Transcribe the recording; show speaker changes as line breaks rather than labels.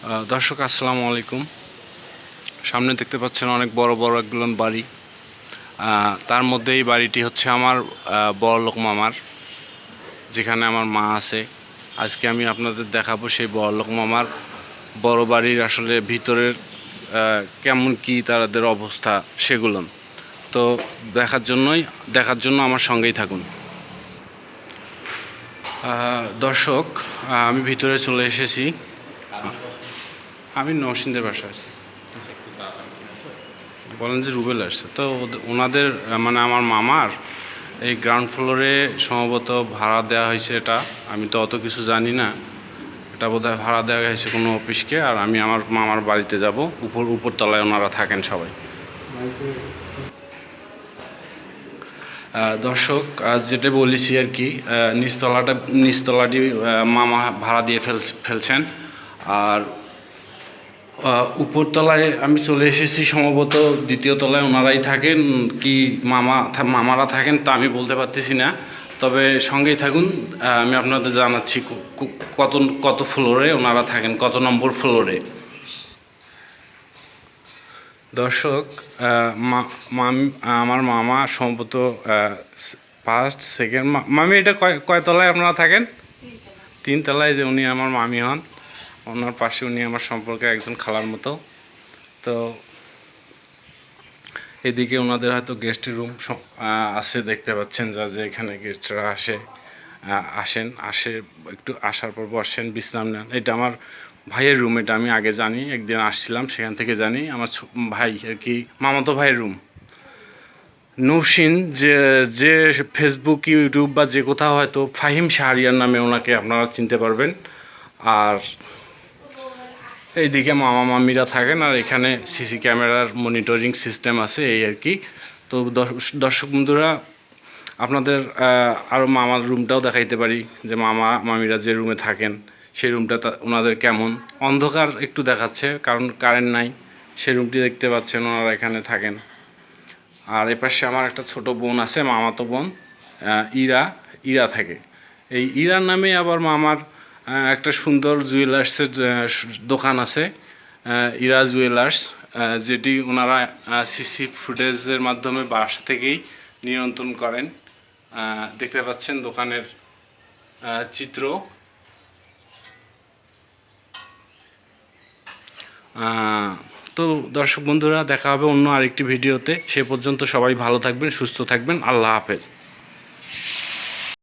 দর্শক আসসালামু আলাইকুম। সামনে দেখতে পাচ্ছেন অনেক বড় বড় একগুলো বাড়ি। তার মধ্যে এই বাড়িটি হচ্ছে আমার বড়লোক মামার, যেখানে আমার মা আছে। আজকে আমি আপনাদের দেখাবো সেই বড়লোক মামার বড় বাড়ির আসলে ভিতরের কেমন কি তাদের অবস্থা সেগুলো। তো দেখার জন্য আমার সঙ্গেই থাকুন। দর্শক, আমি ভিতরে চলে এসেছি। আমি নরসিংদের বাসায় আছি। বলেন যে রুবেল আসছে তো ওনাদের মানে আমার মামার এই গ্রাউন্ড ফ্লোরে সম্ভবত ভাড়া দেওয়া হয়েছে। এটা আমি তো অত কিছু জানি না। এটা বোধহয় ভাড়া দেওয়া হয়েছে কোনো অফিসকে। আর আমি আমার মামার বাড়িতে যাব। উপরতলায় ওনারা থাকেন সবাই। দর্শক, যেটা বলেছি আর কি, নিচতলাটি মামা ভাড়া দিয়ে ফেলছেন। আর উপরতলায় আমি চলে এসেছি, সম্ভবত দ্বিতীয় তলায় ওনারাই থাকেন কি মামারা থাকেন তা আমি বলতে পারতেছি না। তবে সঙ্গেই থাকুন, আমি আপনাদের জানাচ্ছি কত ফ্লোরে ওনারা থাকেন, কত নম্বর ফ্লোরে। দর্শক, আমার মামা সম্ভবত ফার্স্ট সেকেন্ড। মামি, এটা কয় তলায় আপনারা থাকেন? 3 তলায়। যে উনি আমার মামি হন, ওনার পাশে উনি আমার সম্পর্কে একজন খালার মতো। তো এদিকে ওনাদের হয়তো গেস্ট রুম আছে, দেখতে পাচ্ছেন যে এখানে গেস্টরা আসে একটু আসার পর বসেন, বিশ্রাম নেন। এটা আমার ভাইয়ের রুম। এটা আমি আগে জানি, একদিন আসছিলাম, সেখান থেকে জানি। আমার ভাই আর কি, মামাতো ভাইয়ের রুম। নৌসিন, যে ফেসবুক, ইউটিউব বা যে কোথাও হয়তো ফাহিম শাহরিয়ার নামে ওনাকে আপনারা চিনতে পারবেন। আর এইদিকে মামা মামিরা থাকেন। আর এখানে সিসি ক্যামেরার মনিটরিং সিস্টেম আছে, এই আর কি। তো দর্শক বন্ধুরা, আপনাদের আরও মামার রুমটাও দেখাইতে পারি, যে মামা মামিরা যে রুমে থাকেন সেই রুমটা ওনাদের কেমন। অন্ধকার একটু দেখাচ্ছে, কারণ কারেন্ট নাই। সেই রুমটি দেখতে পাচ্ছেন, ওনারা এখানে থাকেন। আর এপাশে আমার একটা ছোট বোন আছে, মামাতো বোন, ইরা থাকে। এই ইরার নামে আবার মামার একটা সুন্দর জুয়েলার্সের দোকান আছে, ইরা জুয়েলার্স, যেটি ওনারা সিসি ফুটেজের মাধ্যমে বাসা থেকেই নিয়ন্ত্রণ করেন। দেখতে পাচ্ছেন দোকানের চিত্র। তো দর্শক বন্ধুরা, দেখা হবে অন্য আরেকটি ভিডিওতে। সে পর্যন্ত সবাই ভালো থাকবেন, সুস্থ থাকবেন। আল্লাহ হাফেজ।